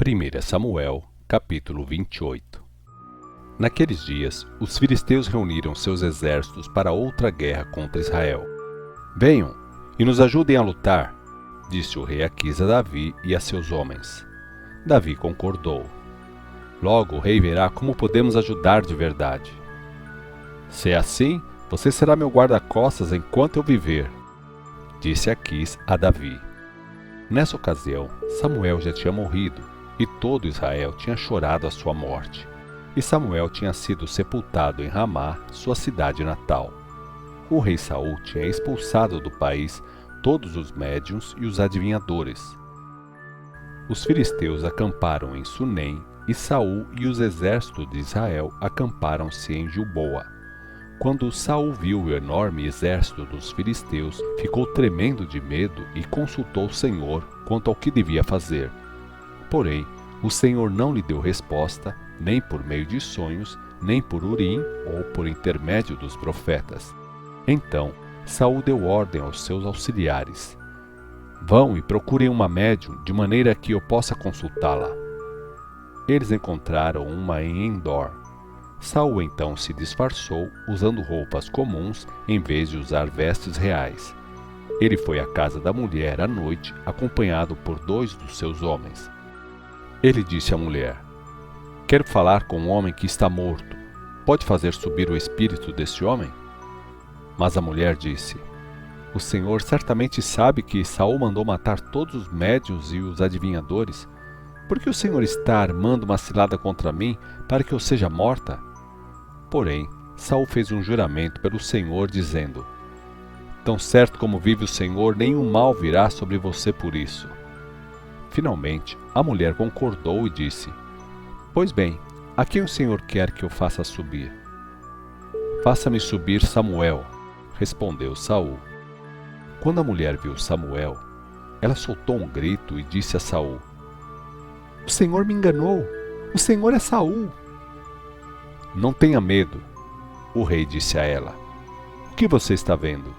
1 Samuel, capítulo 28. Naqueles dias, os filisteus reuniram seus exércitos para outra guerra contra Israel. Venham e nos ajudem a lutar, disse o rei Aquis a Davi e a seus homens. Davi concordou. Logo o rei verá como podemos ajudar de verdade. Se é assim, você será meu guarda-costas enquanto eu viver, disse Aquis a Davi. Nessa ocasião, Samuel já tinha morrido, e todo Israel tinha chorado a sua morte. E Samuel tinha sido sepultado em Ramá, sua cidade natal. O rei Saul tinha expulsado do país todos os médiuns e os adivinhadores. Os filisteus acamparam em Sunem, e Saul e os exércitos de Israel acamparam-se em Gilboa. Quando Saul viu o enorme exército dos filisteus, ficou tremendo de medo e consultou o Senhor quanto ao que devia fazer. Porém, o Senhor não lhe deu resposta, nem por meio de sonhos, nem por Urim ou por intermédio dos profetas. Então, Saul deu ordem aos seus auxiliares: vão e procurem uma médium, de maneira que eu possa consultá-la. Eles encontraram uma em Endor. Saul então se disfarçou, usando roupas comuns, em vez de usar vestes reais. Ele foi à casa da mulher à noite, acompanhado por 2 dos seus homens. Ele disse à mulher: quero falar com um homem que está morto. Pode fazer subir o espírito desse homem? Mas a mulher disse: o Senhor certamente sabe que Saul mandou matar todos os médiuns e os adivinhadores. Por que o Senhor está armando uma cilada contra mim para que eu seja morta? Porém, Saul fez um juramento pelo Senhor, dizendo: tão certo como vive o Senhor, nenhum mal virá sobre você por isso. Finalmente, a mulher concordou e disse: pois bem, a quem o Senhor quer que eu faça subir? Faça-me subir Samuel, respondeu Saul. Quando a mulher viu Samuel, ela soltou um grito e disse a Saul: o Senhor me enganou! O Senhor é Saul! Não tenha medo, o rei disse a ela. O que você está vendo?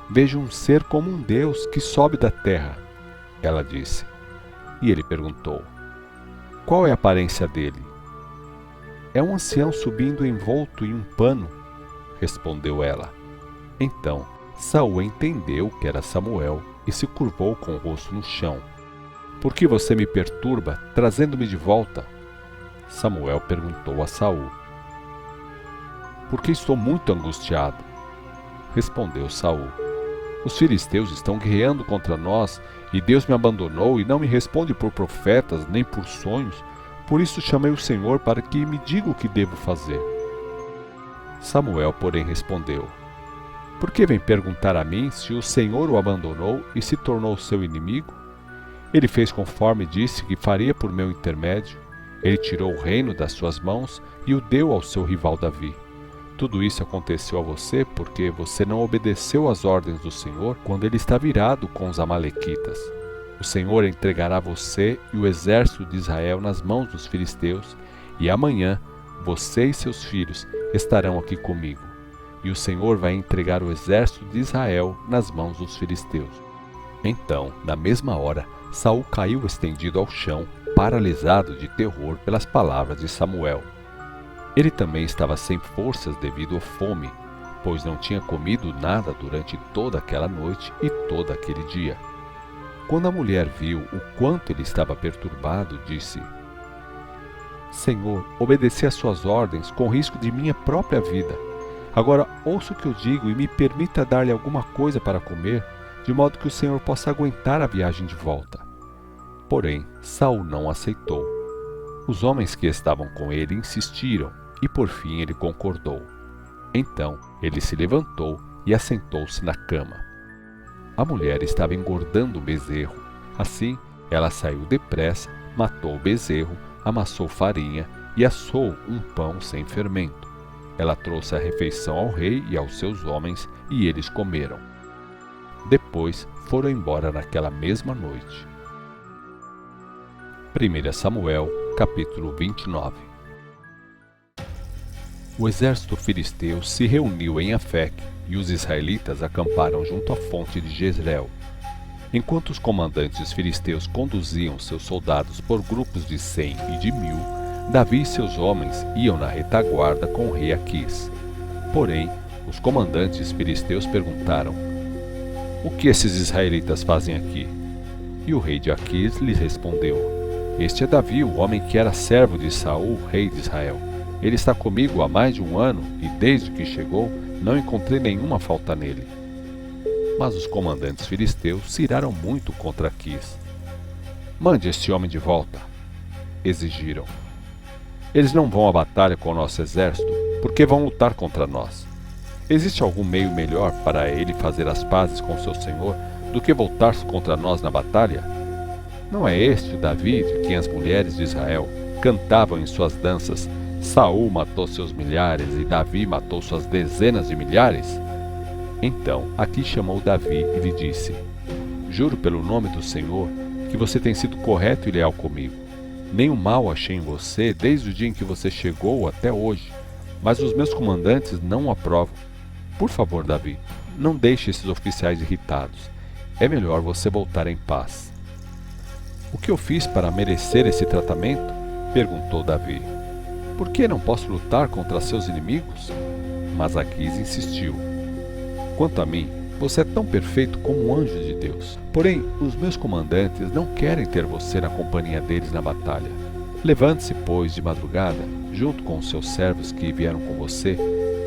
Vejo um ser como um Deus que sobe da terra, ela disse. E ele perguntou: qual é a aparência dele? É um ancião subindo envolto em um pano, respondeu ela. Então Saul entendeu que era Samuel e se curvou com o rosto no chão. Por que você me perturba, trazendo-me de volta? Samuel perguntou a Saul. Porque estou muito angustiado, respondeu Saul. Os filisteus estão guerreando contra nós, e Deus me abandonou e não me responde por profetas nem por sonhos. Por isso chamei o Senhor para que me diga o que devo fazer. Samuel, porém, respondeu: por que vem perguntar a mim se o Senhor o abandonou e se tornou seu inimigo? Ele fez conforme disse que faria por meu intermédio. Ele tirou o reino das suas mãos e o deu ao seu rival Davi. Tudo isso aconteceu a você porque você não obedeceu às ordens do Senhor quando ele está virado com os amalequitas. O Senhor entregará você e o exército de Israel nas mãos dos filisteus, e amanhã você e seus filhos estarão aqui comigo. E o Senhor vai entregar o exército de Israel nas mãos dos filisteus. Então, na mesma hora, Saul caiu estendido ao chão, paralisado de terror pelas palavras de Samuel. Ele também estava sem forças devido à fome, pois não tinha comido nada durante toda aquela noite e todo aquele dia. Quando a mulher viu o quanto ele estava perturbado, disse: Senhor, obedeci às suas ordens com risco de minha própria vida. Agora ouça o que eu digo e me permita dar-lhe alguma coisa para comer, de modo que o Senhor possa aguentar a viagem de volta. Porém, Saul não aceitou. Os homens que estavam com ele insistiram, e por fim ele concordou. Então ele se levantou e assentou-se na cama. A mulher estava engordando o bezerro. Assim, ela saiu depressa, matou o bezerro, amassou farinha e assou um pão sem fermento. Ela trouxe a refeição ao rei e aos seus homens, e eles comeram. Depois foram embora naquela mesma noite. 1 Samuel, capítulo 29. O exército filisteu se reuniu em Afec, e os israelitas acamparam junto à fonte de Jezreel. Enquanto os comandantes filisteus conduziam seus soldados por grupos de 100 e de 1000, Davi e seus homens iam na retaguarda com o rei Aquis. Porém, os comandantes filisteus perguntaram: "O que esses israelitas fazem aqui?" E o rei de Aquis lhes respondeu: "Este é Davi, o homem que era servo de Saul, rei de Israel. Ele está comigo há mais de 1 ano e desde que chegou não encontrei nenhuma falta nele." Mas os comandantes filisteus se iraram muito contra Aquis. "Mande este homem de volta", exigiram. "Eles não vão à batalha com o nosso exército, porque vão lutar contra nós. Existe algum meio melhor para ele fazer as pazes com seu senhor do que voltar-se contra nós na batalha? Não é este o Davi de quem as mulheres de Israel cantavam em suas danças: Saul matou seus milhares e Davi matou suas dezenas de milhares?" Então Aquis chamou Davi e lhe disse: "Juro pelo nome do Senhor que você tem sido correto e leal comigo. Nenhum mal achei em você desde o dia em que você chegou até hoje, mas os meus comandantes não o aprovam. Por favor, Davi, não deixe esses oficiais irritados. É melhor você voltar em paz." "O que eu fiz para merecer esse tratamento?" perguntou Davi. "Por que não posso lutar contra seus inimigos?" Mas Aquis insistiu: "Quanto a mim, você é tão perfeito como um anjo de Deus. Porém, os meus comandantes não querem ter você na companhia deles na batalha. Levante-se, pois, de madrugada, junto com os seus servos que vieram com você,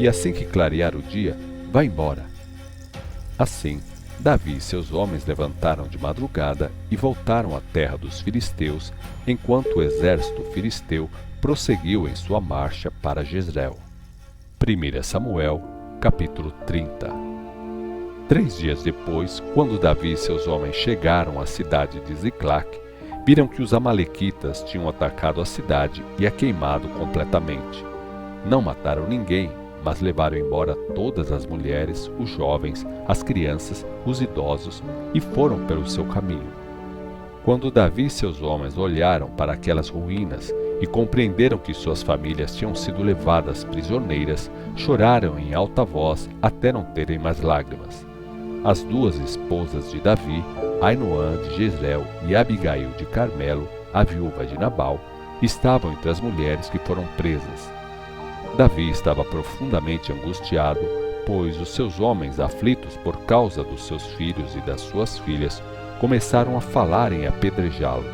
e assim que clarear o dia, vá embora." Assim, Davi e seus homens levantaram de madrugada e voltaram à terra dos filisteus, enquanto o exército filisteu prosseguiu em sua marcha para Jezreel. 1 Samuel, capítulo 30. 3 dias depois, quando Davi e seus homens chegaram à cidade de Ziclac, viram que os amalequitas tinham atacado a cidade e a queimado completamente. Não mataram ninguém, mas levaram embora todas as mulheres, os jovens, as crianças, os idosos e foram pelo seu caminho. Quando Davi e seus homens olharam para aquelas ruínas e compreenderam que suas famílias tinham sido levadas prisioneiras, choraram em alta voz até não terem mais lágrimas. As 2 esposas de Davi, Ainoã de Jezreel e Abigail de Carmelo, a viúva de Nabal, estavam entre as mulheres que foram presas. Davi estava profundamente angustiado, pois os seus homens, aflitos por causa dos seus filhos e das suas filhas, começaram a falar em apedrejá-lo.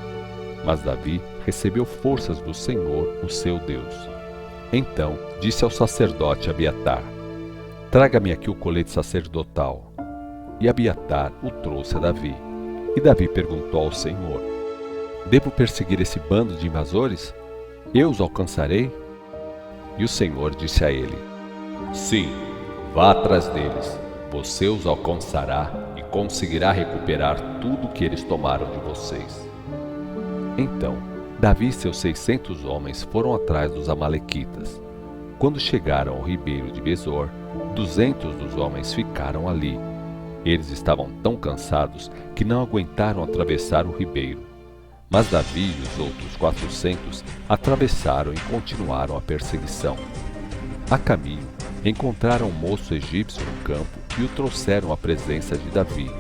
Mas Davi recebeu forças do Senhor, o seu Deus. Então disse ao sacerdote Abiatar: "Traga-me aqui o colete sacerdotal." E Abiatar o trouxe a Davi. E Davi perguntou ao Senhor: "Devo perseguir esse bando de invasores? Eu os alcançarei?" E o Senhor disse a ele: "Sim, vá atrás deles. Você os alcançará e conseguirá recuperar tudo que eles tomaram de vocês." Então Davi e seus 600 homens foram atrás dos amalequitas. Quando chegaram ao ribeiro de Besor, 200 dos homens ficaram ali. Eles estavam tão cansados que não aguentaram atravessar o ribeiro. Mas Davi e os outros 400 atravessaram e continuaram a perseguição. A caminho, encontraram um moço egípcio no campo e o trouxeram à presença de Davi.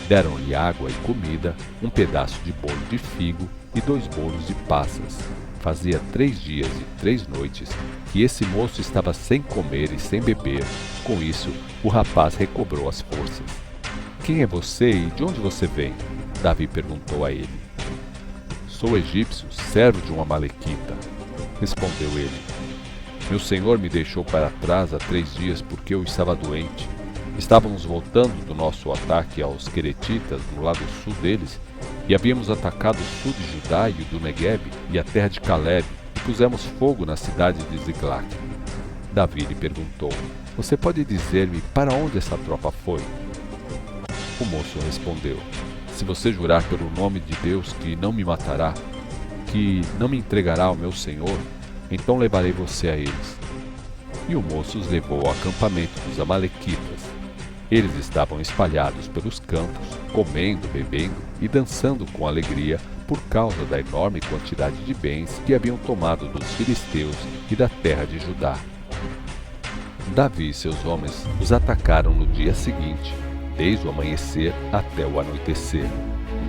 Deram-lhe água e comida, um pedaço de bolo de figo e 2 bolos de passas. Fazia 3 dias e 3 noites que esse moço estava sem comer e sem beber. Com isso, o rapaz recobrou as forças. "Quem é você e de onde você vem?" Davi perguntou a ele. "Sou egípcio, servo de um amalequita", respondeu ele. "Meu senhor me deixou para trás há 3 dias porque eu estava doente. Estávamos voltando do nosso ataque aos queretitas no lado sul deles e havíamos atacado o sul de Judá e o do Negueb e a terra de Caleb e pusemos fogo na cidade de Ziclac." Davi lhe perguntou: "Você pode dizer-me para onde essa tropa foi?" O moço respondeu: "Se você jurar pelo nome de Deus que não me matará, que não me entregará ao meu senhor, então levarei você a eles." E o moço os levou ao acampamento dos amalequitas. Eles estavam espalhados pelos campos, comendo, bebendo e dançando com alegria por causa da enorme quantidade de bens que haviam tomado dos filisteus e da terra de Judá. Davi e seus homens os atacaram no dia seguinte desde o amanhecer até o anoitecer.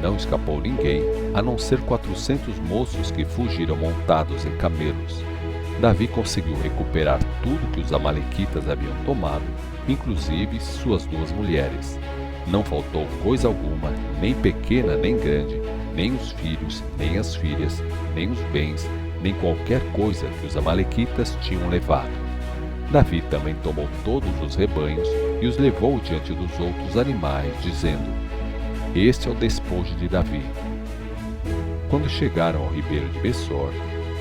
Não escapou ninguém, a não ser 400 moços que fugiram montados em camelos. Davi conseguiu recuperar tudo que os amalequitas haviam tomado, inclusive suas 2 mulheres. Não faltou coisa alguma, nem pequena nem grande, nem os filhos, nem as filhas, nem os bens, nem qualquer coisa que os amalequitas tinham levado. Davi também tomou todos os rebanhos e os levou diante dos outros animais, dizendo: Este é o despojo de Davi. Quando chegaram ao ribeiro de Besor,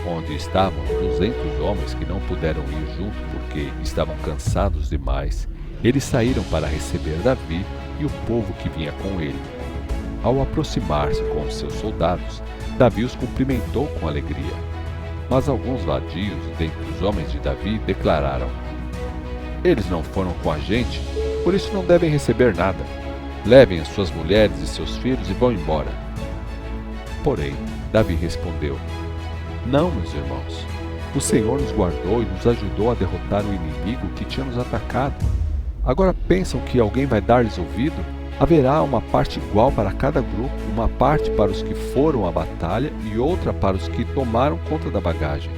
onde estavam 200 homens que não puderam ir junto porque estavam cansados demais, eles saíram para receber Davi e o povo que vinha com ele. Ao aproximar-se com os seus soldados, Davi os cumprimentou com alegria. Mas alguns vadios dentre os homens de Davi declararam: Eles não foram com a gente, por isso não devem receber nada. Levem as suas mulheres e seus filhos e vão embora. Porém, Davi respondeu: Não, meus irmãos. O Senhor nos guardou e nos ajudou a derrotar o inimigo que tinha nos atacado. Agora pensam que alguém vai dar-lhes ouvido? Haverá uma parte igual para cada grupo, uma parte para os que foram à batalha e outra para os que tomaram conta da bagagem.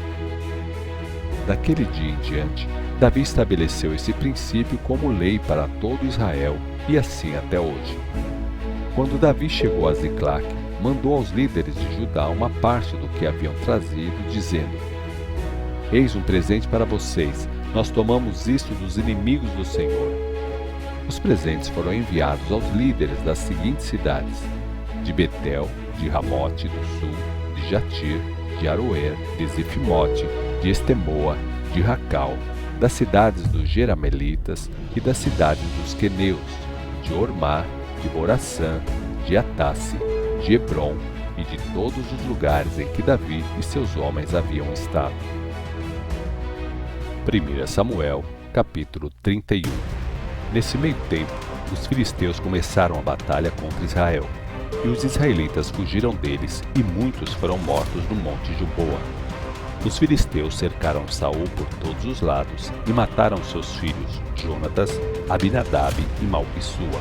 Daquele dia em diante, Davi estabeleceu esse princípio como lei para todo Israel, e assim até hoje. Quando Davi chegou a Ziclac, mandou aos líderes de Judá uma parte do que haviam trazido, dizendo: Eis um presente para vocês, nós tomamos isto dos inimigos do Senhor. Os presentes foram enviados aos líderes das seguintes cidades: de Betel, de Ramote do sul, de Jatir, de Aroer, de Zifimote, de Estemoa, de Racal, das cidades dos Jeramelitas e das cidades dos Queneus, de Ormá, de Boraçã, de Atasse, de Hebron e de todos os lugares em que Davi e seus homens haviam estado. 1 Samuel, capítulo 31. Nesse meio tempo, os filisteus começaram a batalha contra Israel, e os israelitas fugiram deles, e muitos foram mortos no monte Gilboa. Os filisteus cercaram Saul por todos os lados e mataram seus filhos Jonatas, Abinadab e Malquissua.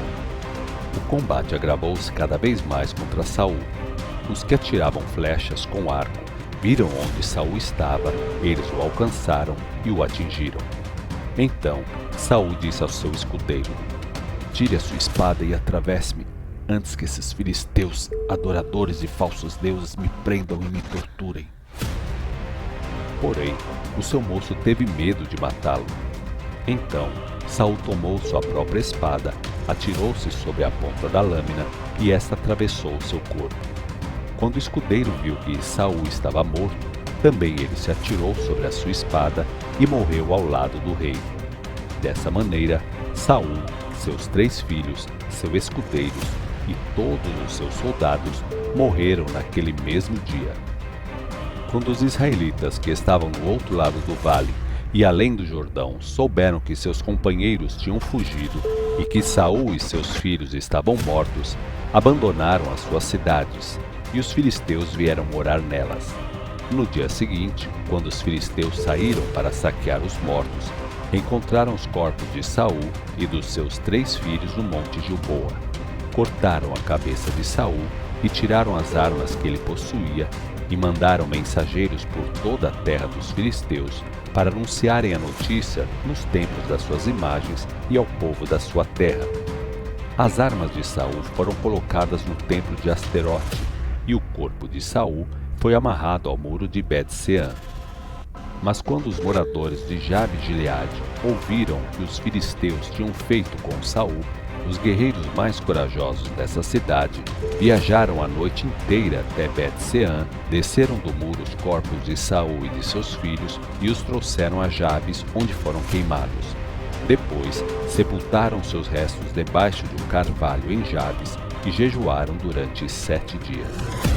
O combate agravou-se cada vez mais contra Saul. Os que atiravam flechas com arco viram onde Saul estava, eles o alcançaram e o atingiram. Então Saul disse ao seu escudeiro: Tire a sua espada e atravesse-me, antes que esses filisteus, adoradores de falsos deuses, me prendam e me torturem. Porém, o seu moço teve medo de matá-lo. Então Saul tomou sua própria espada, atirou-se sobre a ponta da lâmina e esta atravessou o seu corpo. Quando o escudeiro viu que Saul estava morto, também ele se atirou sobre a sua espada e morreu ao lado do rei. Dessa maneira, Saul, seus 3 filhos, seu escudeiro e todos os seus soldados morreram naquele mesmo dia. Quando os israelitas que estavam no outro lado do vale e além do Jordão souberam que seus companheiros tinham fugido e que Saul e seus filhos estavam mortos, abandonaram as suas cidades, e os filisteus vieram morar nelas. No dia seguinte, quando os filisteus saíram para saquear os mortos, encontraram os corpos de Saul e dos seus 3 filhos no monte Gilboa. Cortaram a cabeça de Saul e tiraram as armas que ele possuía e mandaram mensageiros por toda a terra dos filisteus para anunciarem a notícia nos templos das suas imagens e ao povo da sua terra. As armas de Saul foram colocadas no templo de Asterote, e o corpo de Saul foi amarrado ao muro de Bet-Sean. Mas quando os moradores de Jabe-Gileade ouviram o que os filisteus tinham feito com Saul, os guerreiros mais corajosos dessa cidade viajaram a noite inteira até Bet-Sean, desceram do muro os corpos de Saul e de seus filhos e os trouxeram a Jabes, onde foram queimados. Depois, sepultaram seus restos debaixo de um carvalho em Jabes e jejuaram durante 7 dias.